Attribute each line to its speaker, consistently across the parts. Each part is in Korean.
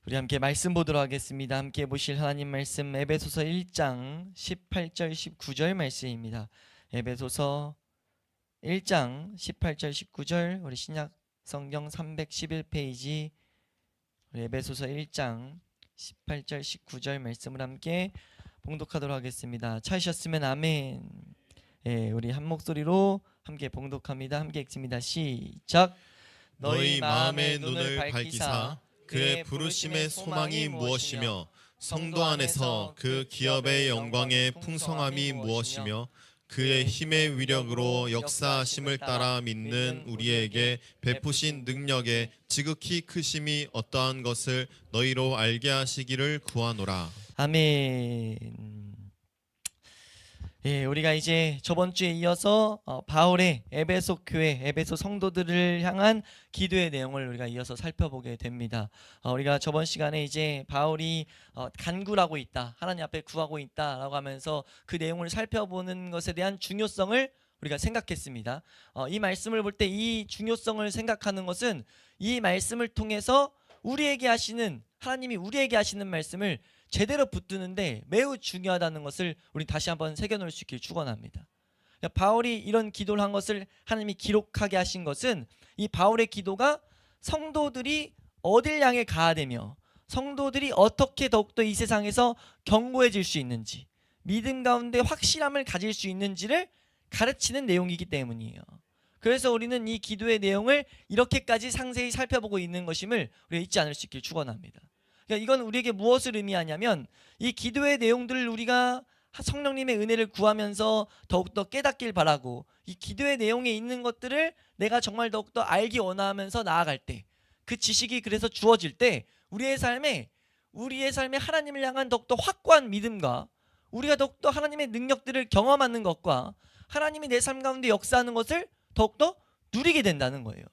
Speaker 1: 우리 함께 말씀 보도록 하겠습니다. 함께 보실 하나님 말씀 에베소서 1장 18절 19절 말씀입니다. 에베소서 1장 18절 19절 우리 신약 성경 311페이지 우리 에베소서 1장 18절 19절 말씀을 함께 봉독하도록 하겠습니다. 찾으셨으면 아멘. 예, 우리 한 목소리로 함께 봉독합니다. 함께 읽습니다. 시작.
Speaker 2: 너희 마음의 눈을 밝히사 그의 부르심의 소망이 무엇이며 성도 안에서 그 기업의 영광의 풍성함이 무엇이며 그의 힘의 위력으로 역사하심을 따라 믿는 우리에게 베푸신 능력의 지극히 크심이 어떠한 것을 너희로 알게 하시기를 구하노라.
Speaker 1: 아멘. 예, 우리가 이제 저번 주에 이어서 바울의 에베소 교회, 에베소 성도들을 향한 기도의 내용을 우리가 이어서 살펴보게 됩니다. 우리가 저번 시간에 이제 바울이 간구하고 있다, 하나님 앞에 구하고 있다라고 하면서 그 내용을 살펴보는 것에 대한 중요성을 우리가 생각했습니다. 이 말씀을 볼 때 이 중요성을 생각하는 것은 이 말씀을 통해서 우리에게 하시는 하나님이 우리에게 하시는 말씀을 제대로 붙드는데 매우 중요하다는 것을 우리 다시 한번 새겨놓을 수 있길 축원합니다. 바울이 이런 기도를 한 것을 하나님이 기록하게 하신 것은 이 바울의 기도가 성도들이 어딜 향해 가야 되며 성도들이 어떻게 더욱더 이 세상에서 견고해질 수 있는지 믿음 가운데 확실함을 가질 수 있는지를 가르치는 내용이기 때문이에요. 그래서 우리는 이 기도의 내용을 이렇게까지 상세히 살펴보고 있는 것임을 우리가 잊지 않을 수 있길 축원합니다. 그러니까 이건 우리에게 무엇을 의미하냐면 이 기도의 내용들을 우리가 성령님의 은혜를 구하면서 더욱더 깨닫길 바라고 이 기도의 내용에 있는 것들을 내가 정말 더욱더 알기 원하면서 나아갈 때 그 지식이 그래서 주어질 때 우리의 삶에 하나님을 향한 더욱더 확고한 믿음과 우리가 더욱더 하나님의 능력들을 경험하는 것과 하나님이 내 삶 가운데 역사하는 것을 더욱더 누리게 된다는 거예요.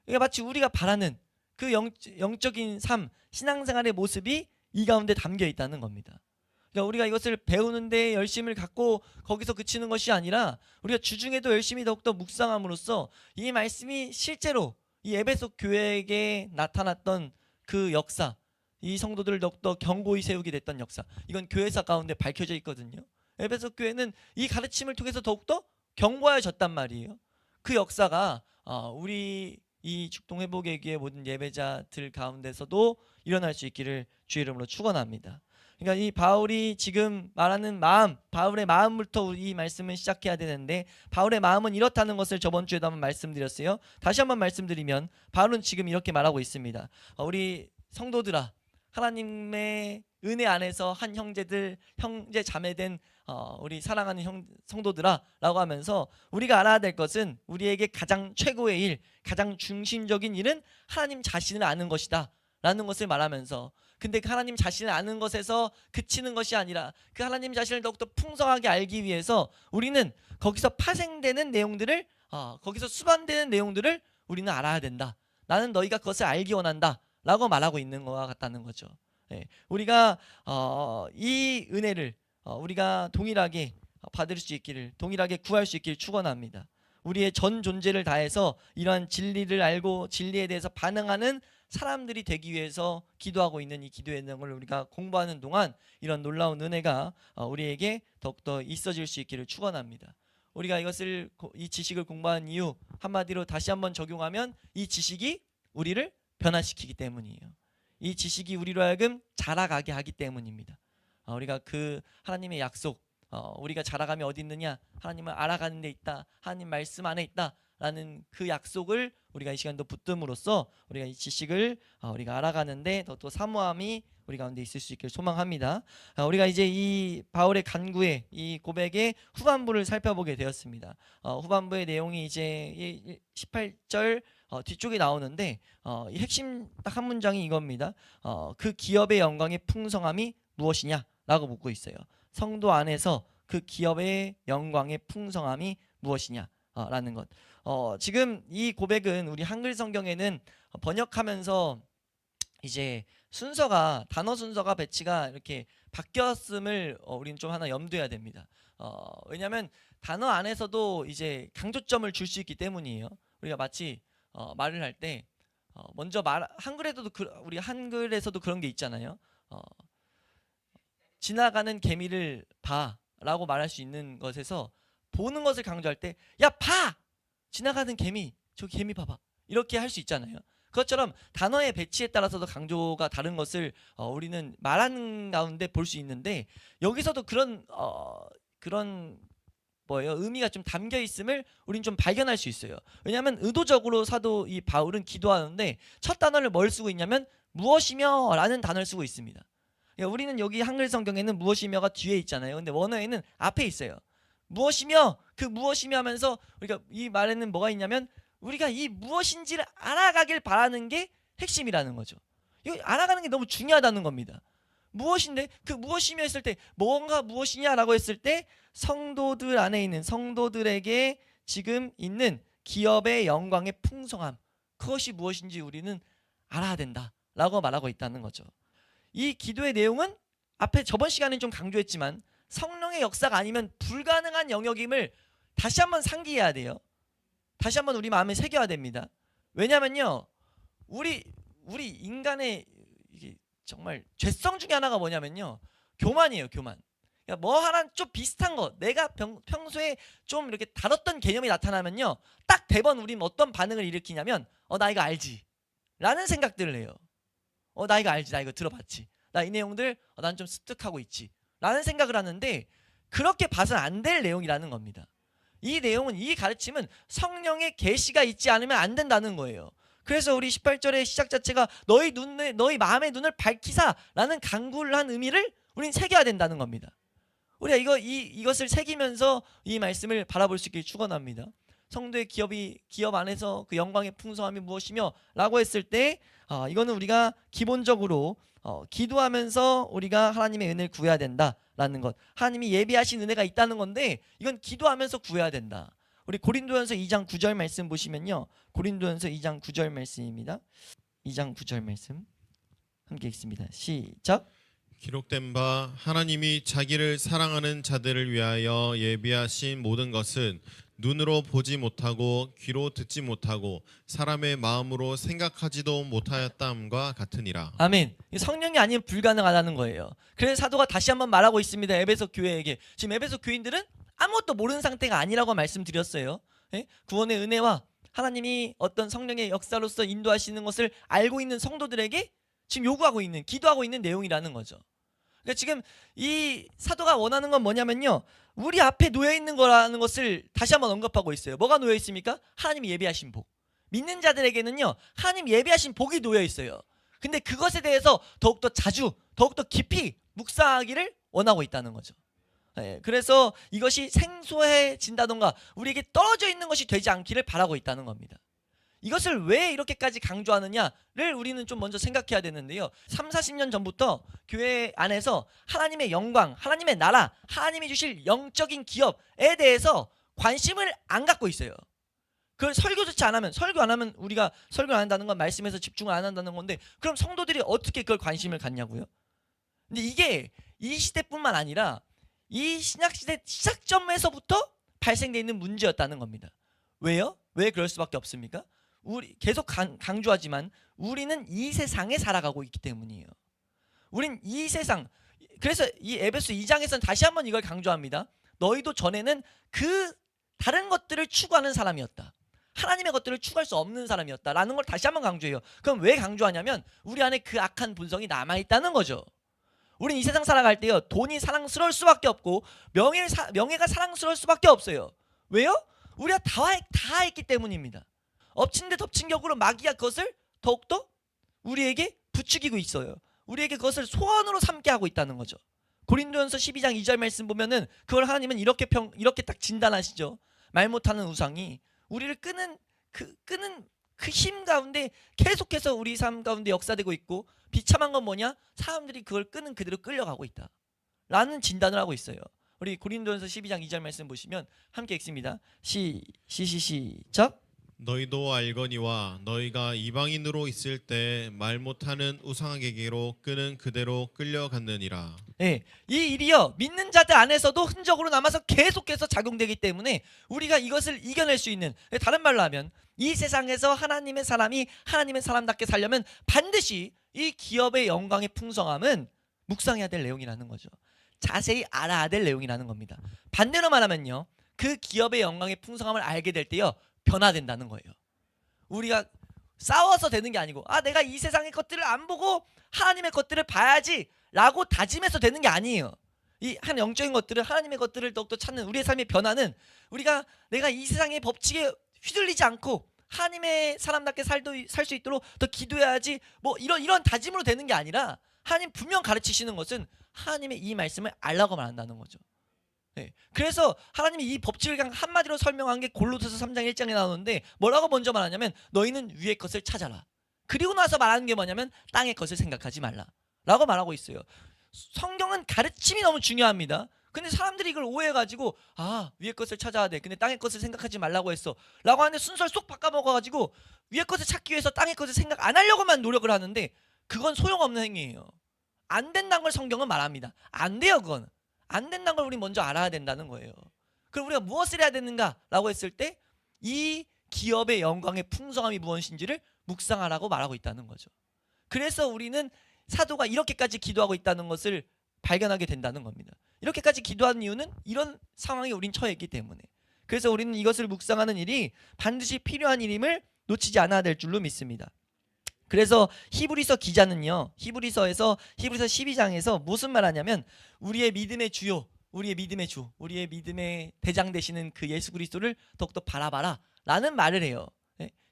Speaker 1: 그러니까 마치 우리가 바라는 그 영적인 삶, 신앙생활의 모습이 이 가운데 담겨 있다는 겁니다. 그러니까 우리가 이것을 배우는데 열심을 갖고 거기서 그치는 것이 아니라 우리가 주중에도 열심히 더욱더 묵상함으로써 이 말씀이 실제로 이 에베소 교회에게 나타났던 그 역사, 이 성도들을 더욱더 견고히 세우게 됐던 역사, 이건 교회사 가운데 밝혀져 있거든요. 에베소 교회는 이 가르침을 통해서 더욱더 견고해졌단 말이에요. 그 역사가 우리 이 축동회복의 기회 모든 예배자들 가운데서도 일어날 수 있기를 주의 이름으로 축원합니다. 그러니까 이 바울이 지금 말하는 마음, 바울의 마음부터 우리 이 말씀을 시작해야 되는데 바울의 마음은 이렇다는 것을 저번 주에도 한번 말씀드렸어요. 다시 한번 말씀드리면 바울은 지금 이렇게 말하고 있습니다. 우리 성도들아, 하나님의 은혜 안에서 한 형제들, 형제 자매된 우리 사랑하는 성도들아 라고 하면서 우리가 알아야 될 것은 우리에게 가장 최고의 일, 가장 중심적인 일은 하나님 자신을 아는 것이다 라는 것을 말하면서, 근데 그 하나님 자신을 아는 것에서 그치는 것이 아니라 그 하나님 자신을 더욱더 풍성하게 알기 위해서 우리는 거기서 파생되는 내용들을 거기서 수반되는 내용들을 우리는 알아야 된다. 나는 너희가 그것을 알기 원한다 라고 말하고 있는 것과 같다는 거죠. 예, 우리가 이 은혜를 우리가 동일하게 받을 수 있기를, 동일하게 구할 수 있기를 축원합니다. 우리의 전 존재를 다해서 이러한 진리를 알고 진리에 대해서 반응하는 사람들이 되기 위해서 기도하고 있는 이 기도의 내용을 우리가 공부하는 동안 이런 놀라운 은혜가 우리에게 더욱더 있어질 수 있기를 축원합니다. 우리가 이 지식을 공부한 이유, 한마디로 다시 한번 적용하면 이 지식이 우리를 변화시키기 때문이에요. 이 지식이 우리로 하여금 자라가게 하기 때문입니다. 우리가 그 하나님의 약속, 우리가 자라감이 어디 있느냐, 하나님을 알아가는 데 있다, 하나님 말씀 안에 있다 라는 그 약속을 우리가 이 시간도 붙듦으로써 우리가 이 지식을 우리가 알아가는데 더 사모함이 우리 가운데 있을 수 있기를 소망합니다. 우리가 이제 이 바울의 간구의 이 고백의 후반부를 살펴보게 되었습니다. 후반부의 내용이 이제 18절 뒤쪽에 나오는데 이 핵심 딱 한 문장이 이겁니다. 그 기업의 영광의 풍성함이 무엇이냐 라고 묻고 있어요. 성도 안에서 그 기업의 영광의 풍성함이 무엇이냐 라는 것. 지금 이 고백은 우리 한글 성경에는 번역하면서 이제 단어 순서가 배치가 이렇게 바뀌었음을 우리는 좀 하나 염두해야 됩니다. 왜냐하면 단어 안에서도 이제 강조점을 줄 수 있기 때문이에요. 우리가 마치 말을 할 때 먼저 한글에도 우리 한글에서도 그런 게 있잖아요. 지나가는 개미를 봐라고 말할 수 있는 것에서 보는 것을 강조할 때 야 봐! 지나가는 개미, 저 개미 봐봐. 이렇게 할 수 있잖아요. 그것처럼 단어의 배치에 따라서도 강조가 다른 것을 우리는 말하는 가운데 볼 수 있는데 여기서도 그런 의미가 좀 담겨 있음을 우린 좀 발견할 수 있어요. 왜냐하면 의도적으로 사도 이 바울은 기도하는데 첫 단어를 뭘 쓰고 있냐면 무엇이며라는 단어를 쓰고 있습니다. 그러니까 우리는 여기 한글 성경에는 무엇이며가 뒤에 있잖아요. 근데 원어에는 앞에 있어요. 무엇이며, 그 무엇이며 하면서 우리가 이 말에는 뭐가 있냐면 우리가 이 무엇인지를 알아가길 바라는 게 핵심이라는 거죠. 이거 알아가는 게 너무 중요하다는 겁니다. 무엇인데 그 무엇이며 했을 때 뭔가 무엇이냐라고 했을 때 성도들 안에 있는 성도들에게 지금 있는 기업의 영광의 풍성함, 그것이 무엇인지 우리는 알아야 된다라고 말하고 있다는 거죠. 이 기도의 내용은 앞에 저번 시간에 좀 강조했지만 성령의 역사가 아니면 불가능한 영역임을 다시 한번 상기해야 돼요. 다시 한번 우리 마음에 새겨야 됩니다. 왜냐면요, 우리 인간의 이게 정말 죄성 중에 하나가 뭐냐면요, 교만이에요. 교만. 그러니까 뭐 하나 좀 비슷한 거, 내가 평소에 좀 이렇게 다뤘던 개념이 나타나면요, 딱 대번 우린 어떤 반응을 일으키냐면 나 이거 알지 라는 생각들을 해요. 나 이거 알지, 나 이거 들어봤지, 나 이 내용들 난 좀 습득하고 있지 라는 생각을 하는데, 그렇게 봐서는 안 될 내용이라는 겁니다. 이 내용은, 이 가르침은 성령의 계시가 있지 않으면 안 된다는 거예요. 그래서 우리 18절의 시작 자체가 너희 마음의 눈을 밝히사라는 간구를 한 의미를 우린 새겨야 된다는 겁니다. 우리가 이것을 새기면서 이 말씀을 바라볼 수 있길 축원합니다. 성도의 기업 안에서 그 영광의 풍성함이 무엇이며 라고 했을 때 이거는 우리가 기본적으로 기도하면서 우리가 하나님의 은혜를 구해야 된다라는 것, 하나님이 예비하신 은혜가 있다는 건데 이건 기도하면서 구해야 된다. 우리 고린도전서 2장 9절 말씀 보시면요, 고린도전서 2장 9절 말씀입니다. 2장 9절 말씀 함께 읽습니다. 시작.
Speaker 2: 기록된 바 하나님이 자기를 사랑하는 자들을 위하여 예비하신 모든 것은 눈으로 보지 못하고 귀로 듣지 못하고 사람의 마음으로 생각하지도 못하였다함과 같으니라.
Speaker 1: 아멘. 성령이 아니면 불가능하다는 거예요. 그래서 사도가 다시 한번 말하고 있습니다. 에베소 교회에게. 지금 에베소 교인들은 아무것도 모르는 상태가 아니라고 말씀드렸어요. 구원의 은혜와 하나님이 어떤 성령의 역사로서 인도하시는 것을 알고 있는 성도들에게 지금 요구하고 있는, 기도하고 있는 내용이라는 거죠. 그러니까 지금 이 사도가 원하는 건 뭐냐면요, 우리 앞에 놓여 있는 거라는 것을 다시 한번 언급하고 있어요. 뭐가 놓여 있습니까? 하나님이 예비하신 복. 믿는 자들에게는요, 하나님 예비하신 복이 놓여 있어요. 근데 그것에 대해서 더욱더 자주, 더욱더 깊이 묵상하기를 원하고 있다는 거죠. 그래서 이것이 생소해진다던가 우리에게 떨어져 있는 것이 되지 않기를 바라고 있다는 겁니다. 이것을 왜 이렇게까지 강조하느냐를 우리는 좀 먼저 생각해야 되는데요, 30-40년 전부터 교회 안에서 하나님의 영광, 하나님의 나라, 하나님이 주실 영적인 기업에 대해서 관심을 안 갖고 있어요. 그걸 설교조차 안 하면, 설교 안 하면 우리가 설교 안 한다는 건 말씀에서 집중을 안 한다는 건데, 그럼 성도들이 어떻게 그걸 관심을 갖냐고요? 근데 이게 이 시대뿐만 아니라 이 신약시대 시작점에서부터 발생되어 있는 문제였다는 겁니다. 왜요? 왜 그럴 수밖에 없습니까? 우리 계속 강조하지만 우리는 이 세상에 살아가고 있기 때문이에요. 우린 이 세상, 그래서 이 에베소 2장에서는 다시 한번 이걸 강조합니다. 너희도 전에는 그 다른 것들을 추구하는 사람이었다, 하나님의 것들을 추구할 수 없는 사람이었다라는 걸 다시 한번 강조해요. 그럼 왜 강조하냐면 우리 안에 그 악한 본성이 남아있다는 거죠. 우린 이 세상 살아갈 때요, 돈이 사랑스러울 수밖에 없고 명예가 사랑스러울 수밖에 없어요. 왜요? 우리가 다 했기 때문입니다. 엎친 데 덮친 격으로 마귀가 그것을 더욱더 우리에게 부추기고 있어요. 우리에게 그것을 소원으로 삼게 하고 있다는 거죠. 고린도전서 12장 2절 말씀 보면은 그걸 하나님은 이렇게 딱 진단하시죠. 말 못하는 우상이 우리를 끄는 그 힘 가운데 계속해서 우리 삶 가운데 역사되고 있고, 비참한 건 뭐냐? 사람들이 그걸 끄는 그대로 끌려가고 있다 라는 진단을 하고 있어요. 우리 고린도전서 12장 2절 말씀 보시면 함께 읽습니다. 시작.
Speaker 2: 너희도 알거니와 너희가 이방인으로 있을 때 말 못하는 우상에게로 끄는 그대로 끌려갔느니라.
Speaker 1: 이 일이요, 믿는 자들 안에서도 흔적으로 남아서 계속해서 작용되기 때문에 우리가 이것을 이겨낼 수 있는, 다른 말로 하면 이 세상에서 하나님의 사람이 하나님의 사람답게 살려면 반드시 이 기업의 영광의 풍성함은 묵상해야 될 내용이라는 거죠. 자세히 알아야 될 내용이라는 겁니다. 반대로 말하면요, 그 기업의 영광의 풍성함을 알게 될 때요, 변화된다는 거예요. 우리가 싸워서 되는 게 아니고, 내가 이 세상의 것들을 안 보고 하나님의 것들을 봐야지 라고 다짐해서 되는 게 아니에요. 이 한 영적인 것들을, 하나님의 것들을 더욱더 찾는 우리의 삶의 변화는, 내가 이 세상의 법칙에 휘둘리지 않고 하나님의 사람답게 살 수 있도록 더 기도해야지, 뭐 이런 다짐으로 되는 게 아니라, 하나님 분명 가르치시는 것은 하나님의 이 말씀을 알라고 말한다는 거죠. 네. 그래서 하나님이 이 법칙을 그냥 한마디로 설명한 게 골로새서 3장 1장에 나오는데, 뭐라고 먼저 말하냐면 너희는 위의 것을 찾아라. 그리고 나서 말하는 게 뭐냐면 땅의 것을 생각하지 말라 라고 말하고 있어요. 성경은 가르침이 너무 중요합니다. 근데 사람들이 이걸 오해해가지고, 위의 것을 찾아야 돼, 근데 땅의 것을 생각하지 말라고 했어 라고 하는데, 순서를 쏙 바꿔먹어가지고 위의 것을 찾기 위해서 땅의 것을 생각 안 하려고만 노력을 하는데, 그건 소용없는 행위예요. 안 된다는 걸 성경은 말합니다. 안 돼요. 그건 안 된다는 걸 우리 먼저 알아야 된다는 거예요. 그럼 우리가 무엇을 해야 되는가 라고 했을 때, 이 기업의 영광의 풍성함이 무엇인지를 묵상하라고 말하고 있다는 거죠. 그래서 우리는 사도가 이렇게까지 기도하고 있다는 것을 발견하게 된다는 겁니다. 이렇게까지 기도하는 이유는 이런 상황에 우린 처해 있기 때문에. 그래서 우리는 이것을 묵상하는 일이 반드시 필요한 일임을 놓치지 않아야 될 줄로 믿습니다. 그래서 히브리서 기자는요, 히브리서에서 12장에서 무슨 말하냐면, 우리의 믿음의 주요, 우리의 믿음의 주, 우리의 믿음의 대장 되시는 그 예수 그리스도를 더욱더 바라봐라 라는 말을 해요.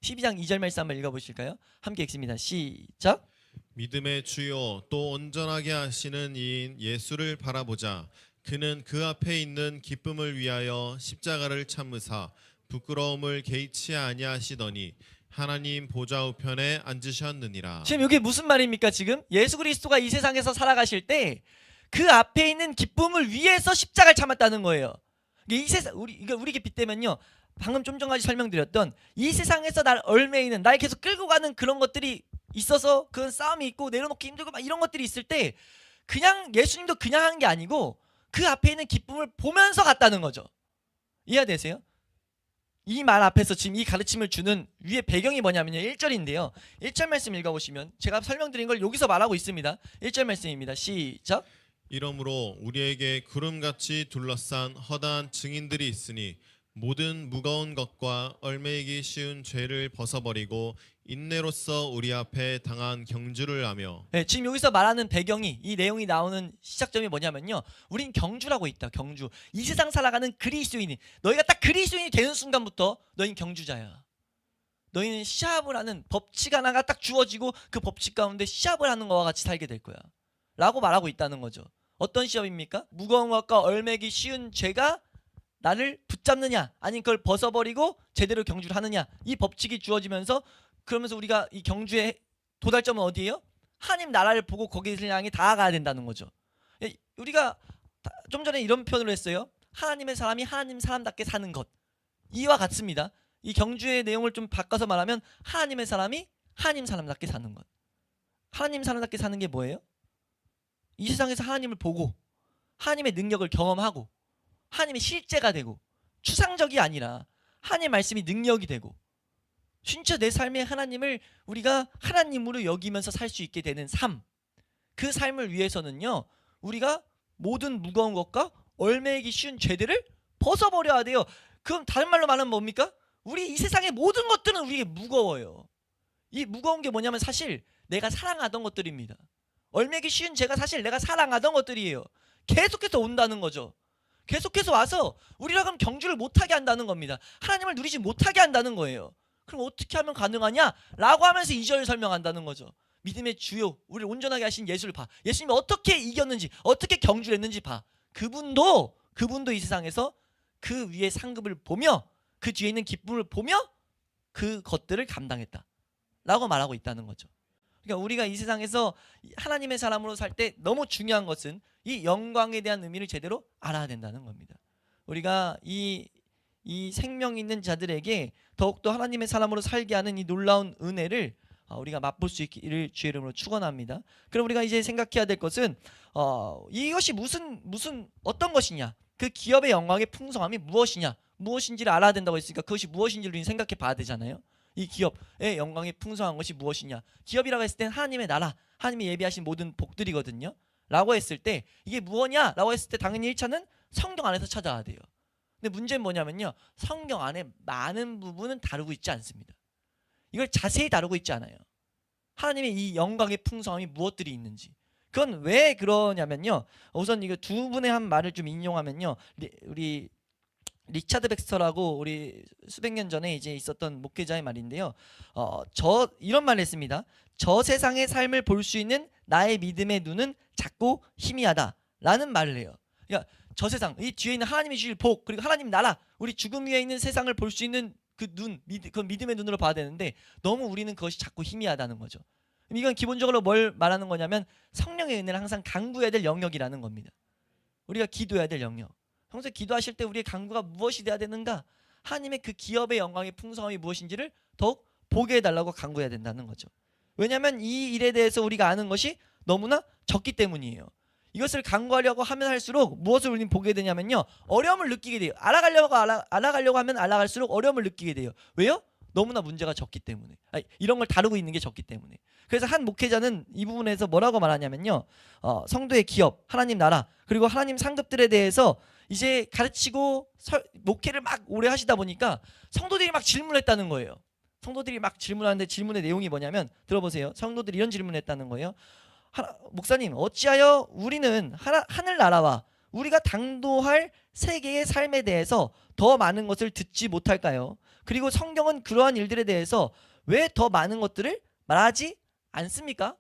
Speaker 1: 12장 2절 말씀 한번 읽어보실까요? 함께 읽습니다. 시작.
Speaker 2: 믿음의 주요 또 온전하게 하시는 이인 예수를 바라보자. 그는 그 앞에 있는 기쁨을 위하여 십자가를 참으사 부끄러움을 개의치 아니하시더니 하나님 보좌 우편에 앉으셨느니라.
Speaker 1: 지금 이게 무슨 말입니까? 지금 예수 그리스도가 이 세상에서 살아가실 때 그 앞에 있는 기쁨을 위해서 십자가를 참았다는 거예요. 이 세상, 우리에게 빗대면요, 방금 좀 전까지 설명드렸던 이 세상에서 날 얽매이는, 날 계속 끌고 가는 그런 것들이 있어서, 그런 싸움이 있고 내려놓기 힘들고 막 이런 것들이 있을 때, 그냥 예수님도 그냥 한 게 아니고 그 앞에 있는 기쁨을 보면서 갔다는 거죠. 이해되세요? 이 말 앞에서 지금 이 가르침을 주는 위에 배경이 뭐냐면요, 1절인데요 1절 말씀 읽어보시면, 제가 설명드린 걸 여기서 말하고 있습니다. 1절 말씀입니다. 시작.
Speaker 2: 이러므로 우리에게 구름같이 둘러싼 허다한 증인들이 있으니 모든 무거운 것과 얽매이기 쉬운 죄를 벗어버리고 인내로써 우리 앞에 당한 경주를 하며.
Speaker 1: 네, 지금 여기서 말하는 배경이, 이 내용이 나오는 시작점이 뭐냐면요, 우린 경주라고 있다. 경주. 이 세상 살아가는 그리스도인이, 너희가 딱 그리스도인이 되는 순간부터 너희는 경주자야. 너희는 시합을 하는 법칙 하나가 딱 주어지고 그 법칙 가운데 시합을 하는 것과 같이 살게 될 거야 라고 말하고 있다는 거죠. 어떤 시합입니까? 무거운 것과 얽매기 쉬운 죄가 나를 붙잡느냐, 아니면 그걸 벗어버리고 제대로 경주를 하느냐, 이 법칙이 주어지면서, 그러면서 우리가 이 경주의 도달점은 어디예요? 하나님 나라를 보고 거기를 향해 다가가야 된다는 거죠. 우리가 좀 전에 이런 표현을 했어요. 하나님의 사람이 하나님 사람답게 사는 것, 이와 같습니다. 이 경주의 내용을 좀 바꿔서 말하면, 하나님의 사람이 하나님 사람답게 사는 것. 하나님 사람답게 사는 게 뭐예요? 이 세상에서 하나님을 보고 하나님의 능력을 경험하고 하나님의 실제가 되고, 추상적이 아니라 하나님의 말씀이 능력이 되고, 진짜 내 삶에 하나님을 우리가 하나님으로 여기면서 살 수 있게 되는 삶, 그 삶을 위해서는요, 우리가 모든 무거운 것과 얽매이기 쉬운 죄들을 벗어버려야 돼요. 그럼 다른 말로 말하면 뭡니까? 우리 이 세상의 모든 것들은 우리에게 무거워요. 이 무거운 게 뭐냐면 사실 내가 사랑하던 것들입니다. 얽매이기 쉬운 죄가 사실 내가 사랑하던 것들이에요. 계속해서 온다는 거죠. 계속해서 와서 우리라 그럼 경주를 못하게 한다는 겁니다. 하나님을 누리지 못하게 한다는 거예요. 그럼 어떻게 하면 가능하냐? 라고 하면서 2절을 설명한다는 거죠. 믿음의 주요, 우리를 온전하게 하신 예수를 봐. 예수님이 어떻게 이겼는지, 어떻게 경주를 했는지 봐. 그분도 이 세상에서 그 위에 상급을 보며, 그 뒤에 있는 기쁨을 보며 그 것들을 감당했다 라고 말하고 있다는 거죠. 그러니까 우리가 이 세상에서 하나님의 사람으로 살 때 너무 중요한 것은 이 영광에 대한 의미를 제대로 알아야 된다는 겁니다. 우리가 이 생명 있는 자들에게 더욱더 하나님의 사람으로 살게 하는 이 놀라운 은혜를 우리가 맛볼 수 있기를 주의 이름으로 축원합니다. 그럼 우리가 이제 생각해야 될 것은 이것이 무슨 어떤 것이냐, 그 기업의 영광의 풍성함이 무엇이냐, 무엇인지를 알아야 된다고 했으니까 그것이 무엇인지를 우리는 생각해 봐야 되잖아요. 이 기업의 영광이 풍성한 것이 무엇이냐? 기업이라고 했을 땐 하나님의 나라, 하나님이 예비하신 모든 복들이거든요. 라고 했을 때 이게 무엇냐? 라고 했을 때 당연히 1차는 성경 안에서 찾아야 돼요. 근데 문제는 뭐냐면요. 성경 안에 많은 부분은 다루고 있지 않습니다. 이걸 자세히 다루고 있지 않아요. 하나님의 이 영광의 풍성함이 무엇들이 있는지. 그건 왜 그러냐면요. 우선 이거 두 분의 한 말을 좀 인용하면요. 우리 리차드 백스터라고 우리 수백 년 전에 이제 있었던 목회자의 말인데요. 저 이런 말을 했습니다. 저 세상의 삶을 볼 수 있는 나의 믿음의 눈은 작고 희미하다라는 말을 해요. 그러니까 저 세상, 이 뒤에 있는 하나님이 주실 복, 그리고 하나님 나라, 우리 죽음 위에 있는 세상을 볼 수 있는 그 눈, 그 믿음의 눈으로 봐야 되는데 너무 우리는 그것이 작고 희미하다는 거죠. 이건 기본적으로 뭘 말하는 거냐면 성령의 은혜를 항상 간구해야 될 영역이라는 겁니다. 우리가 기도해야 될 영역. 평소에 기도하실 때 우리의 간구가 무엇이 돼야 되는가? 하나님의 그 기업의 영광의 풍성함이 무엇인지를 더욱 보게 해달라고 간구해야 된다는 거죠. 왜냐하면 이 일에 대해서 우리가 아는 것이 너무나 적기 때문이에요. 이것을 간구하려고 하면 할수록 무엇을 우리는 보게 되냐면요. 어려움을 느끼게 돼요. 알아가려고 하면 알아갈수록 어려움을 느끼게 돼요. 왜요? 너무나 문제가 적기 때문에. 이런 걸 다루고 있는 게 적기 때문에. 그래서 한 목회자는 이 부분에서 뭐라고 말하냐면요. 성도의 기업, 하나님 나라, 그리고 하나님 상급들에 대해서 이제 가르치고 목회를 막 오래 하시다 보니까 성도들이 막 질문했다는 거예요. 성도들이 막 질문하는데 질문의 내용이 뭐냐면 들어보세요. 성도들이 이런 질문을 했다는 거예요. 목사님, 어찌하여 우리는 하늘 나라와 우리가 당도할 세계의 삶에 대해서 더 많은 것을 듣지 못할까요? 그리고 성경은 그러한 일들에 대해서 왜 더 많은 것들을 말하지 않습니까?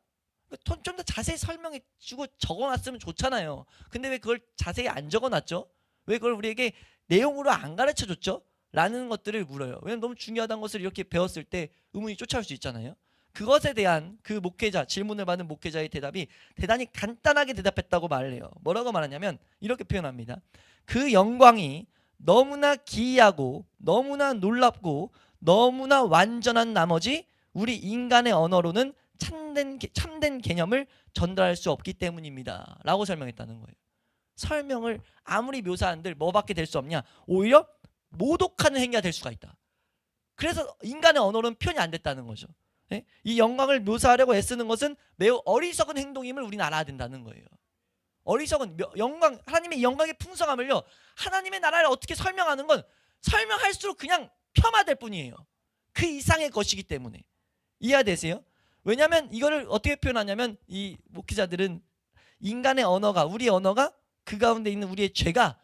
Speaker 1: 좀 더 자세히 설명해 주고 적어놨으면 좋잖아요. 근데 왜 그걸 자세히 안 적어놨죠? 왜 그걸 우리에게 내용으로 안 가르쳐 줬죠? 라는 것들을 물어요. 왜냐면 너무 중요하다는 것을 이렇게 배웠을 때 의문이 쫓아올 수 있잖아요. 그것에 대한 그 목회자, 질문을 받은 목회자의 대답이 대단히 간단하게 대답했다고 말을 해요. 뭐라고 말하냐면 이렇게 표현합니다. 그 영광이 너무나 기이하고 너무나 놀랍고 너무나 완전한 나머지 우리 인간의 언어로는 참된 개념을 전달할 수 없기 때문입니다. 라고 설명했다는 거예요. 설명을 아무리 묘사한들 뭐밖에 될 수 없냐? 오히려 모독하는 행위가 될 수가 있다. 그래서 인간의 언어로는 표현이 안 됐다는 거죠. 네? 이 영광을 묘사하려고 애쓰는 것은 매우 어리석은 행동임을 우리는 알아야 된다는 거예요. 어리석은 영광, 하나님의 영광의 풍성함을요. 하나님의 나라를 어떻게 설명하는 건 설명할수록 그냥 폄하될 뿐이에요. 그 이상의 것이기 때문에. 이해되세요? 왜냐하면 이거를 어떻게 표현하냐면 이 목회자들은 인간의 언어가, 우리의 언어가 그 가운데 있는 우리의 죄가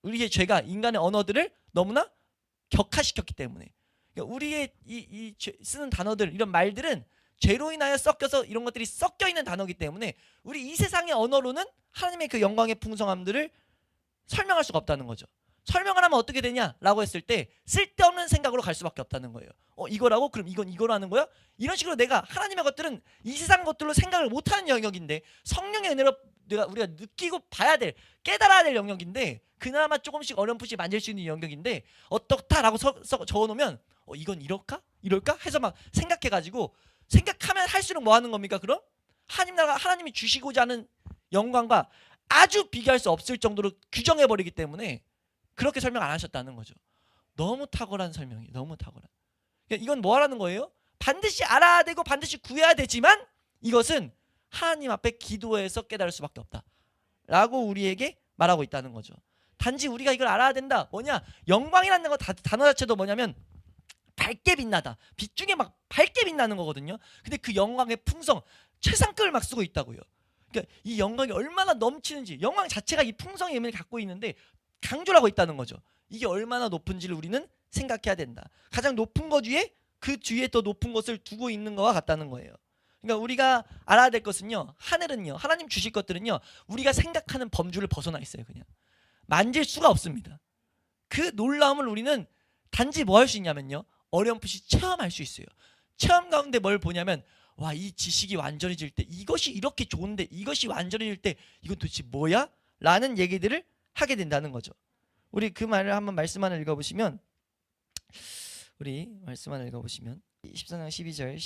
Speaker 1: 인간의 언어들을 너무나 격화시켰기 때문에. 그러니까 우리의 쓰는 단어들, 이런 말들은 죄로 인하여 섞여서 이런 것들이 섞여 있는 단어이기 때문에 우리 이 세상의 언어로는 하나님의 그 영광의 풍성함들을 설명할 수가 없다는 거죠. 설명을 하면 어떻게 되냐라고 했을 때 쓸데없는 생각으로 갈 수밖에 없다는 거예요. 이거라고? 그럼 이건 이거라는 거야? 이런 식으로 내가 하나님의 것들은 이 세상 것들로 생각을 못하는 영역인데 성령의 은혜로 우리가 느끼고 봐야 될, 깨달아야 될 영역인데 그나마 조금씩 어렴풋이 만질 수 있는 영역인데 어떻다라고 적어놓으면 이건 이럴까? 해서 막 생각해가지고 생각하면 할수록 뭐 하는 겁니까? 그럼 하나님이 주시고자 하는 영광과 아주 비교할 수 없을 정도로 규정해버리기 때문에 그렇게 설명 안 하셨다는 거죠. 너무 탁월한 설명이에요. 너무 탁월한. 그러니까 이건 뭐 하라는 거예요? 반드시 알아야 되고 반드시 구해야 되지만 이것은 하나님 앞에 기도해서 깨달을 수밖에 없다 라고 우리에게 말하고 있다는 거죠. 단지 우리가 이걸 알아야 된다. 뭐냐? 영광이라는 거 단어 자체도 뭐냐면 밝게 빛나다. 빛 중에 막 밝게 빛나는 거거든요. 근데 그 영광의 풍성, 최상급을 막 쓰고 있다고요. 그러니까 이 영광이 얼마나 넘치는지, 영광 자체가 이 풍성의 의미를 갖고 있는데 강조를 하고 있다는 거죠. 이게 얼마나 높은지를 우리는 생각해야 된다. 가장 높은 것 위에 그 뒤에 더 높은 것을 두고 있는 것과 같다는 거예요. 그러니까 우리가 알아야 될 것은요, 하늘은요, 하나님 주실 것들은요, 우리가 생각하는 범주를 벗어나 있어요. 그냥 만질 수가 없습니다. 그 놀라움을 우리는 단지 뭐 할 수 있냐면요, 어렴풋이 체험할 수 있어요. 체험 가운데 뭘 보냐면, 와, 이 지식이 완전해질 때, 이것이 이렇게 좋은데, 이것이 완전해질 때 이건 도대체 뭐야? 라는 얘기들을 하게 된다는 거죠. 우리 그 말을 한번 말씀 하나 읽어보시면, 우리 말씀 하나 읽어보시면 14장 12절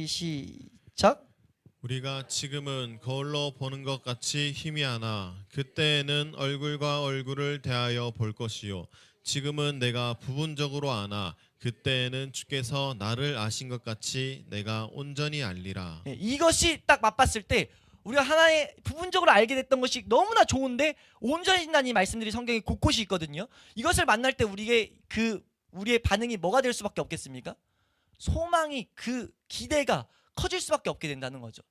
Speaker 1: 시작.
Speaker 2: 우리가 지금은 거울로 보는 것 같이 희미하나 그때에는 얼굴과 얼굴을 대하여 볼 것이요 지금은 내가 부분적으로 아나 그때에는 주께서 나를 아신 것 같이 내가 온전히 알리라.
Speaker 1: 예, 이것이 딱 맛봤을 때 우리가 하나의 부분적으로 알게 됐던 것이 너무나 좋은데 온전해진다는 이 말씀들이 성경에 곳곳이 있거든요. 이것을 만날 때 우리의 반응이 뭐가 될 수밖에 없겠습니까? 소망이, 그 기대가 커질 수밖에 없게 된다는 거죠.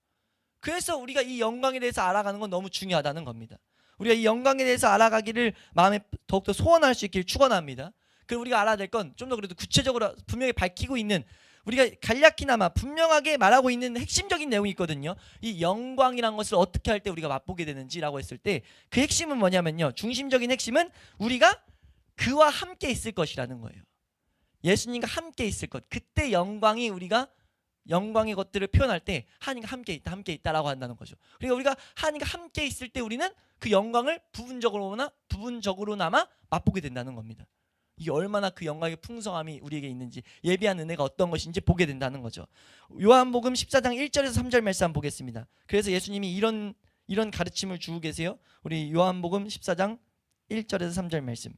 Speaker 1: 그래서 우리가 이 영광에 대해서 알아가는 건 너무 중요하다는 겁니다. 우리가 이 영광에 대해서 알아가기를 마음에 더욱더 소원할 수 있기를 축원합니다. 그리고 우리가 알아야 될 건 좀 더 그래도 구체적으로 분명히 밝히고 있는, 우리가 간략히나마 분명하게 말하고 있는 핵심적인 내용이 있거든요. 이 영광이란 것을 어떻게 할 때 우리가 맛보게 되는지라고 했을 때 그 핵심은 뭐냐면요, 중심적인 핵심은 우리가 그와 함께 있을 것이라는 거예요. 예수님과 함께 있을 것. 그때 영광이, 우리가 영광의 것들을 표현할 때 하나님과 함께 있다, 함께 있다라고 한다는 거죠. 그러니까 우리가 하나님과 함께 있을 때 우리는 그 영광을 부분적으로나마 맛보게 된다는 겁니다. 이게 얼마나 그 영광의 풍성함이 우리에게 있는지, 예비한 은혜가 어떤 것인지 보게 된다는 거죠. 요한복음 14장 1절에서 3절 말씀 한번 보겠습니다. 그래서 예수님이 이런 가르침을 주고 계세요. 우리 요한복음 14장 1절에서 3절 말씀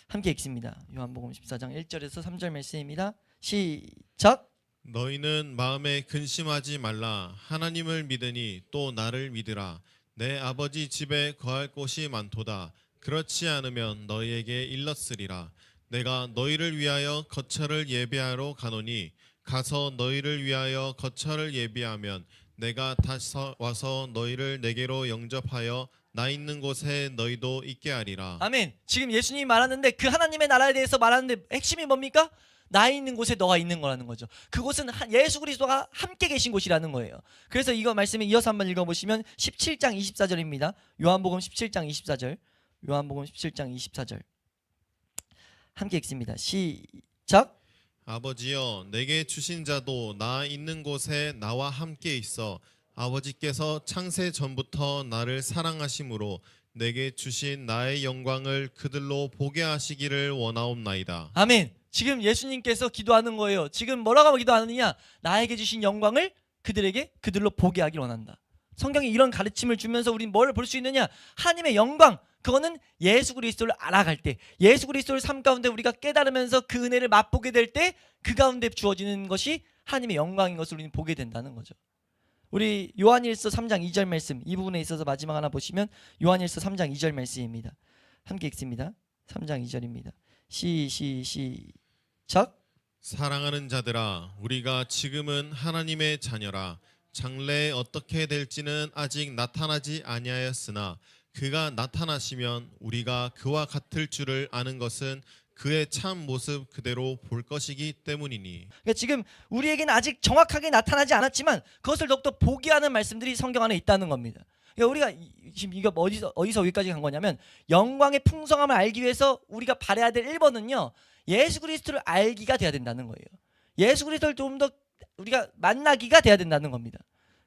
Speaker 1: 함께 읽습니다. 요한복음 14장 1절에서 3절 말씀입니다. 시작.
Speaker 2: 너희는 마음에 근심하지 말라. 하나님을 믿으니 또 나를 믿으라. 내 아버지 집에 거할 곳이 많도다. 그렇지 않으면 너희에게 일렀으리라. 내가 너희를 위하여 거처를 예비하러 가노니 가서 너희를 위하여 거처를 예비하면 내가 다시 와서 너희를 내게로 영접하여 나 있는 곳에 너희도 있게 하리라.
Speaker 1: 아멘. 지금 예수님이 말하는데 그 하나님의 나라에 대해서 말하는데 핵심이 뭡니까? 나 있는 곳에 너가 있는 거라는 거죠. 그곳은 예수 그리스도가 함께 계신 곳이라는 거예요. 그래서 이거 말씀에 이어서 한번 읽어보시면 17장 24절입니다. 요한복음 17장 24절. 요한복음 17장 24절 함께 읽습니다. 시작.
Speaker 2: 아버지여, 내게 주신 자도 나 있는 곳에 나와 함께 있어 아버지께서 창세 전부터 나를 사랑하심으로 내게 주신 나의 영광을 그들로 보게 하시기를 원하옵나이다.
Speaker 1: 아멘. 지금 예수님께서 기도하는 거예요. 지금 뭐라고 기도하느냐? 나에게 주신 영광을 그들로 보게 하길 원한다. 성경이 이런 가르침을 주면서 우리는 뭘 볼 수 있느냐? 하나님의 영광, 그거는 예수 그리스도를 알아갈 때, 예수 그리스도를 삶 가운데 우리가 깨달으면서 그 은혜를 맛보게 될 때 그 가운데 주어지는 것이 하나님의 영광인 것을 우리는 보게 된다는 거죠. 우리 요한일서 3장 2절 말씀, 이 부분에 있어서 마지막 하나 보시면 요한일서 3장 2절 말씀입니다. 함께 읽습니다. 3장 2절입니다. 시작.
Speaker 2: 사랑하는 자들아, 우리가 지금은 하나님의 자녀라. 장래에 어떻게 될지는 아직 나타나지 아니하였으나 그가 나타나시면 우리가 그와 같을 줄을 아는 것은 그의 참 모습 그대로 볼 것이기 때문이니.
Speaker 1: 그러니까 지금 우리에게는 아직 정확하게 나타나지 않았지만 그것을 더욱더 보게 하는 말씀들이 성경 안에 있다는 겁니다. 그러니까 우리가 지금 이거 어디서 여기까지 간 거냐면, 영광의 풍성함을 알기 위해서 우리가 바라야 될 1번은요 예수 그리스도를 알기가 돼야 된다는 거예요. 예수 그리스도를 좀 더 우리가 만나기가 돼야 된다는 겁니다.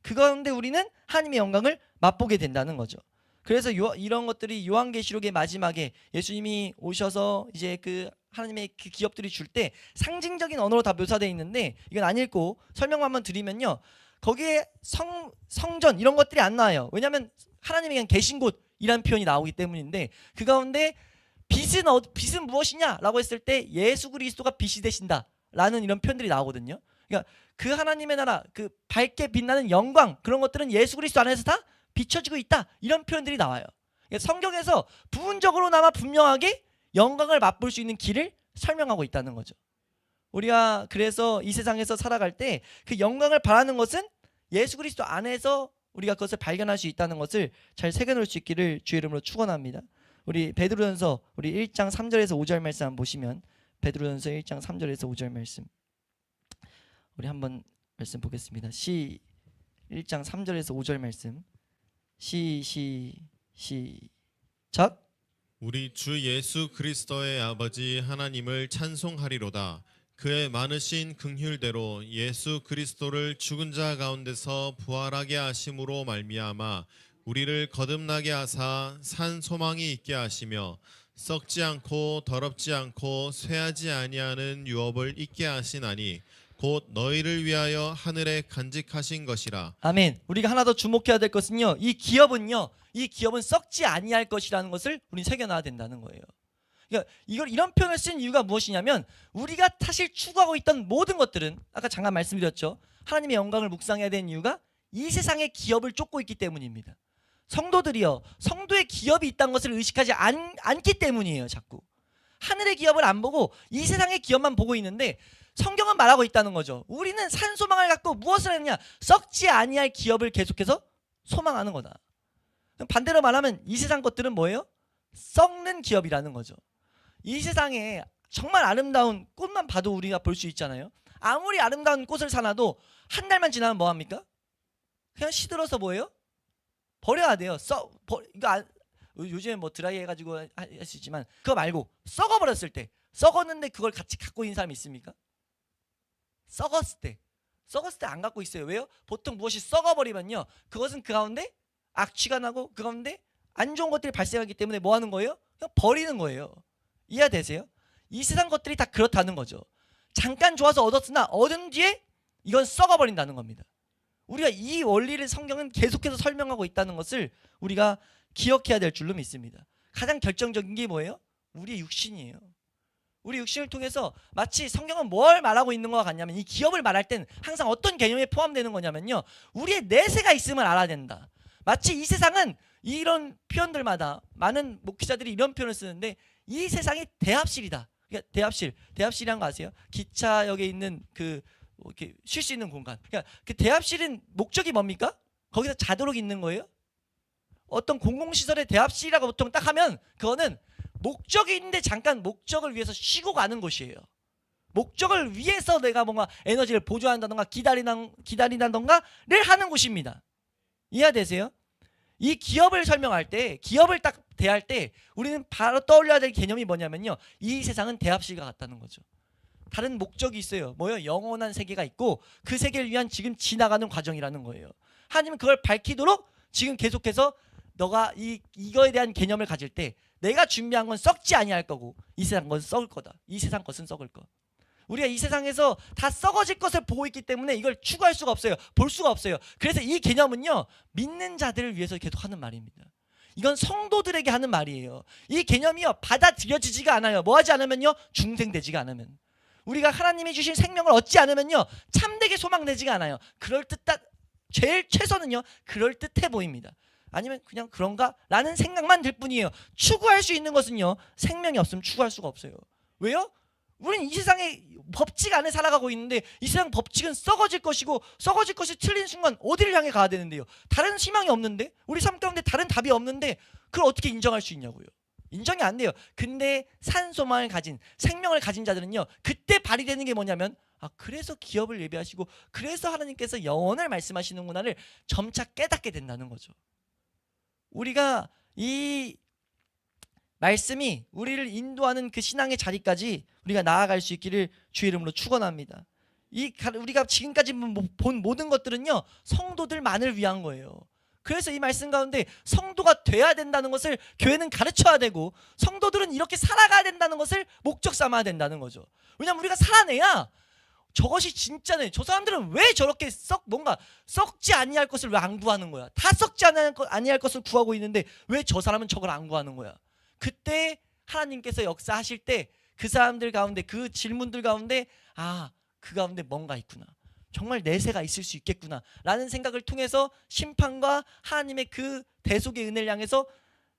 Speaker 1: 그 가운데 우리는 하나님의 영광을 맛보게 된다는 거죠. 그래서 이런 것들이 요한계시록의 마지막에 예수님이 오셔서 이제 그 하나님의 그 기업들이 줄 때 상징적인 언어로 다 묘사되어 있는데, 이건 안 읽고 설명만 한번 드리면요, 거기에 성전 이런 것들이 안 나와요. 왜냐하면 하나님이 그냥 계신 곳이라는 표현이 나오기 때문인데, 그 가운데 빛은 무엇이냐라고 했을 때 예수 그리스도가 빛이 되신다라는 이런 표현들이 나오거든요. 그러니까 그 하나님의 나라, 그 밝게 빛나는 영광, 그런 것들은 예수 그리스도 안에서 다 비춰지고 있다, 이런 표현들이 나와요. 그러니까 성경에서 부분적으로나마 분명하게 영광을 맛볼 수 있는 길을 설명하고 있다는 거죠. 우리가 그래서 이 세상에서 살아갈 때 그 영광을 바라는 것은 예수 그리스도 안에서 우리가 그것을 발견할 수 있다는 것을 잘 새겨놓을 수 있기를 주의 이름으로 축원합니다. 우리 베드로전서 우리 1장 3절에서 5절 말씀 한번 보시면, 베드로전서 1장 3절에서 5절 말씀 우리 한번 말씀 보겠습니다. 1장 3절에서 5절 말씀 시작.
Speaker 2: 우리 주 예수 그리스도의 아버지 하나님을 찬송하리로다. 그의 많으신 긍휼대로 예수 그리스도를 죽은 자 가운데서 부활하게 하심으로 말미암아 우리를 거듭나게 하사 산 소망이 있게 하시며 썩지 않고 더럽지 않고 쇠하지 아니하는 유업을 있게 하시나니 곧 너희를 위하여 하늘에 간직하신 것이라.
Speaker 1: 아멘. 우리가 하나 더 주목해야 될 것은요, 이 기업은 썩지 아니할 것이라는 것을 우리는 새겨놔야 된다는 거예요. 그러니까 이런 표현을 쓴 이유가 무엇이냐면 우리가 사실 추구하고 있던 모든 것들은 아까 잠깐 말씀드렸죠. 하나님의 영광을 묵상해야 되는 이유가 이 세상의 기업을 쫓고 있기 때문입니다. 성도들이요, 성도의 기업이 있다는 것을 의식하지 않기 때문이에요. 자꾸 하늘의 기업을 안 보고 이 세상의 기업만 보고 있는데 성경은 말하고 있다는 거죠. 우리는 산 소망을 갖고 무엇을 하느냐? 썩지 아니할 기업을 계속해서 소망하는 거다. 반대로 말하면 이 세상 것들은 뭐예요? 썩는 기업이라는 거죠. 이 세상에 정말 아름다운 꽃만 봐도 우리가 볼 수 있잖아요. 아무리 아름다운 꽃을 사놔도 한 달만 지나면 뭐합니까? 그냥 시들어서 뭐예요? 버려야 돼요. 요즘에 뭐 드라이 해가지고 할 수 있지만 그거 말고 썩어버렸을 때, 썩었는데 그걸 같이 갖고 있는 사람이 있습니까? 썩었을 때 안 갖고 있어요. 왜요? 보통 무엇이 썩어버리면요, 그것은 그 가운데 악취가 나고 그 가운데 안 좋은 것들이 발생하기 때문에 뭐 하는 거예요? 그냥 버리는 거예요. 이해되세요? 이 세상 것들이 다 그렇다는 거죠. 잠깐 좋아서 얻었으나 얻은 뒤에 이건 썩어버린다는 겁니다. 우리가 이 원리를 성경은 계속해서 설명하고 있다는 것을 우리가 기억해야 될 줄로 믿습니다. 가장 결정적인 게 뭐예요? 우리의 육신이에요. 우리 육신을 통해서 마치 성경은 뭘 말하고 있는 것 같냐면, 이 기업을 말할 땐 항상 어떤 개념에 포함되는 거냐면요, 우리의 내세가 있음을 알아야 된다. 마치 이 세상은 이런 표현들마다 많은 목회자들이 이런 표현을 쓰는데, 이 세상이 대합실이다. 그러니까 대합실이란 거 아세요? 기차역에 있는 그 이렇게 쉴 수 있는 공간. 그러니까 그 대합실은 목적이 뭡니까? 거기서 자도록 있는 거예요? 어떤 공공시설의 대합실이라고 보통 딱 하면 그거는 목적이 있는데 잠깐 목적을 위해서 쉬고 가는 곳이에요. 목적을 위해서 내가 뭔가 에너지를 보조한다던가 기다린다던가를 하는 곳입니다. 이해되세요? 이 기업을 설명할 때, 기업을 딱 대할 때 우리는 바로 떠올려야 될 개념이 뭐냐면요, 이 세상은 대합실과 같다는 거죠. 다른 목적이 있어요. 뭐요? 영원한 세계가 있고 그 세계를 위한 지금 지나가는 과정이라는 거예요. 하나님은 그걸 밝히도록 지금 계속해서 너가 이거에 대한 개념을 가질 때 내가 준비한 건 썩지 아니할 거고 이 세상 것은 썩을 거다. 이 세상 것은 썩을 거. 우리가 이 세상에서 다 썩어질 것을 보고 있기 때문에 이걸 추구할 수가 없어요. 볼 수가 없어요. 그래서 이 개념은요, 믿는 자들을 위해서 계속 하는 말입니다. 이건 성도들에게 하는 말이에요. 이 개념이요, 받아들여지지가 않아요. 뭐 하지 않으면요, 중생되지가 않으면. 우리가 하나님이 주신 생명을 얻지 않으면요, 참되게 소망되지가 않아요. 제일 최선은요, 그럴듯해 보입니다. 아니면 그냥 그런가? 라는 생각만 들 뿐이에요. 추구할 수 있는 것은요, 생명이 없으면 추구할 수가 없어요. 왜요? 우리는 이 세상의 법칙 안에 살아가고 있는데 이 세상 법칙은 썩어질 것이고, 썩어질 것이 틀린 순간 어디를 향해 가야 되는데요? 다른 희망이 없는데, 우리 삶 가운데 다른 답이 없는데 그걸 어떻게 인정할 수 있냐고요? 인정이 안 돼요. 근데 산소망을 가진, 생명을 가진 자들은요, 그때 발휘되는 게 뭐냐면, 그래서 기업을 예비하시고 그래서 하나님께서 영원을 말씀하시는구나를 점차 깨닫게 된다는 거죠. 우리가 이 말씀이 우리를 인도하는 그 신앙의 자리까지 우리가 나아갈 수 있기를 주의 이름으로 축원합니다. 우리가 지금까지 본 모든 것들은요, 성도들만을 위한 거예요. 그래서 이 말씀 가운데 성도가 돼야 된다는 것을 교회는 가르쳐야 되고, 성도들은 이렇게 살아가야 된다는 것을 목적 삼아야 된다는 거죠. 왜냐하면 우리가 살아내야 저것이 진짜네. 저 사람들은 왜 저렇게 뭔가 썩지 아니할 것을 왜 안 구하는 거야? 다 썩지 아니할 것을 구하고 있는데 왜 저 사람은 저걸 안 구하는 거야? 그때 하나님께서 역사하실 때 그 사람들 가운데, 그 질문들 가운데, 그 가운데 뭔가 있구나, 정말 내세가 있을 수 있겠구나 라는 생각을 통해서 심판과 하나님의 그 대속의 은혜를 향해서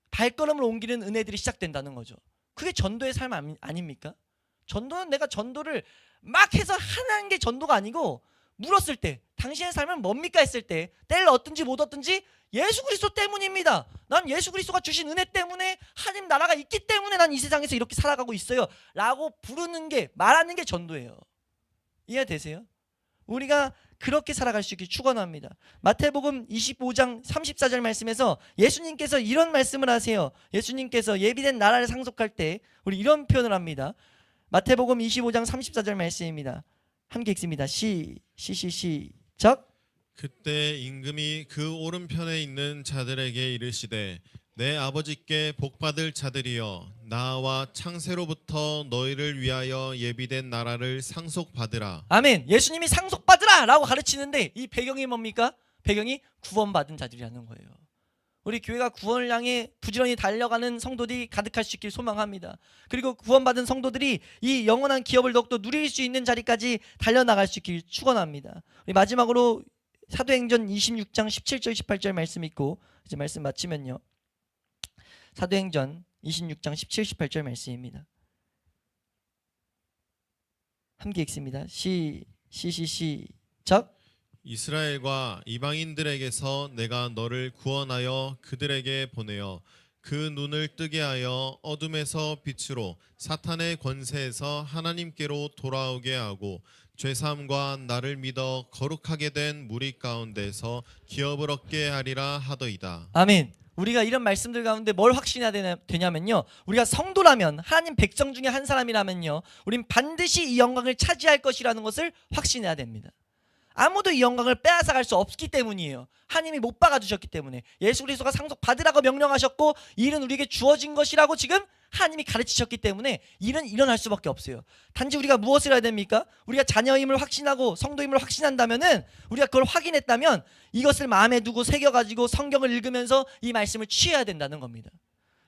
Speaker 1: 발걸음을 옮기는 은혜들이 시작된다는 거죠. 그게 전도의 삶 아닙니까? 전도는 내가 전도를 막 해서 하는 게 전도가 아니고, 물었을 때 당신의 삶은 뭡니까 했을 때 때를 얻든지 못 얻든지 예수 그리스도 때문입니다. 난 예수 그리스도가 주신 은혜 때문에, 하나님 나라가 있기 때문에 난 이 세상에서 이렇게 살아가고 있어요 라고 부르는 게, 말하는 게 전도예요. 이해되세요? 우리가 그렇게 살아갈 수 있길 축원합니다. 마태복음 25장 34절 말씀에서 예수님께서 이런 말씀을 하세요. 예수님께서 예비된 나라를 상속할 때 우리 이런 표현을 합니다. 마태복음 25장 34절 말씀입니다. 함께 읽습니다. 시작.
Speaker 2: 그때 임금이 그 오른편에 있는 자들에게 이르시되, 내 아버지께 복받을 자들이여, 나와 창세로부터 너희를 위하여 예비된 나라를 상속받으라.
Speaker 1: 아멘. 예수님이 상속받으라 라고 가르치는데 이 배경이 뭡니까? 배경이 구원받은 자들이라는 거예요. 우리 교회가 구원을 향해 부지런히 달려가는 성도들이 가득할 수 있길 소망합니다. 그리고 구원받은 성도들이 이 영원한 기업을 더욱더 누릴 수 있는 자리까지 달려나갈 수 있길 축원합니다. 우리 마지막으로 사도행전 26장 17절 18절 말씀 읽고 이제 말씀 마치면요. 사도행전 26장 17, 18절 말씀입니다. 함께 읽습니다. 시작.
Speaker 2: 이스라엘과 이방인들에게서 내가 너를 구원하여 그들에게 보내어 그 눈을 뜨게 하여 어둠에서 빛으로 사탄의 권세에서 하나님께로 돌아오게 하고 죄사함과 나를 믿어 거룩하게 된 무리 가운데서 기업을 얻게 하리라 하더이다.
Speaker 1: 아멘. 우리가 이런 말씀들 가운데 뭘 확신해야 되냐면요, 우리가 성도라면, 하나님 백성 중에 한 사람이라면요, 우린 반드시 이 영광을 차지할 것이라는 것을 확신해야 됩니다. 아무도 이 영광을 빼앗아갈 수 없기 때문이에요. 하나님이 못 박아주셨기 때문에. 예수 그리스도가 상속 받으라고 명령하셨고 이 일은 우리에게 주어진 것이라고 지금 하나님이 가르치셨기 때문에 일은 일어날 수밖에 없어요. 단지 우리가 무엇을 해야 됩니까? 우리가 자녀임을 확신하고 성도임을 확신한다면은, 우리가 그걸 확인했다면 이것을 마음에 두고 새겨가지고 성경을 읽으면서 이 말씀을 취해야 된다는 겁니다.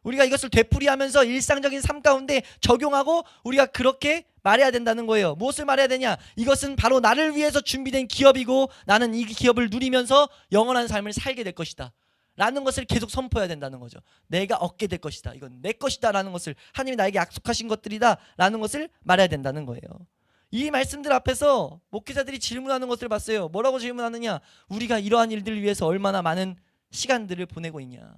Speaker 1: 우리가 이것을 되풀이하면서 일상적인 삶 가운데 적용하고 우리가 그렇게 말해야 된다는 거예요. 무엇을 말해야 되냐? 이것은 바로 나를 위해서 준비된 기업이고 나는 이 기업을 누리면서 영원한 삶을 살게 될 것이다 라는 것을 계속 선포해야 된다는 거죠. 내가 얻게 될 것이다, 이건 내 것이다 라는 것을, 하나님이 나에게 약속하신 것들이다 라는 것을 말해야 된다는 거예요. 이 말씀들 앞에서 목회자들이 질문하는 것을 봤어요. 뭐라고 질문하느냐? 우리가 이러한 일들을 위해서 얼마나 많은 시간들을 보내고 있냐.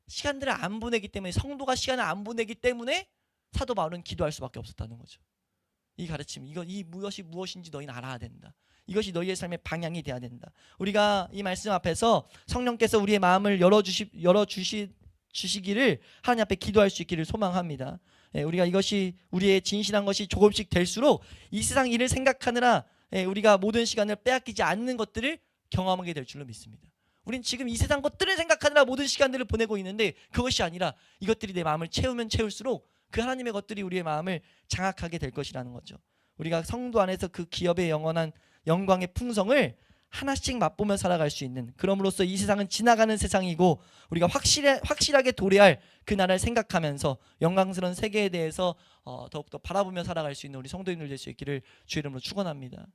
Speaker 1: 시간들을 안 보내기 때문에, 성도가 시간을 안 보내기 때문에 사도 바울은 기도할 수밖에 없었다는 거죠. 이 가르침, 이것이 무엇인지 너희는 알아야 된다. 이것이 너희의 삶의 방향이 돼야 된다. 우리가 이 말씀 앞에서 성령께서 우리의 마음을 열어주시기를 하나님 앞에 기도할 수 있기를 소망합니다. 우리가 이것이 우리의 진실한 것이 조금씩 될수록 이 세상 일을 생각하느라 우리가 모든 시간을 빼앗기지 않는 것들을 경험하게 될 줄로 믿습니다. 우린 지금 이 세상 것들을 생각하느라 모든 시간들을 보내고 있는데, 그것이 아니라 이것들이 내 마음을 채우면 채울수록 그 하나님의 것들이 우리의 마음을 장악하게 될 것이라는 거죠. 우리가 성도 안에서 그 기업의 영원한 영광의 풍성을 하나씩 맛보며 살아갈 수 있는, 그럼으로써 이 세상은 지나가는 세상이고 우리가 확실하게 도래할 그 나라를 생각하면서 영광스러운 세계에 대해서 더욱더 바라보며 살아갈 수 있는 우리 성도인들 될 수 있기를 주의 이름으로 축원합니다.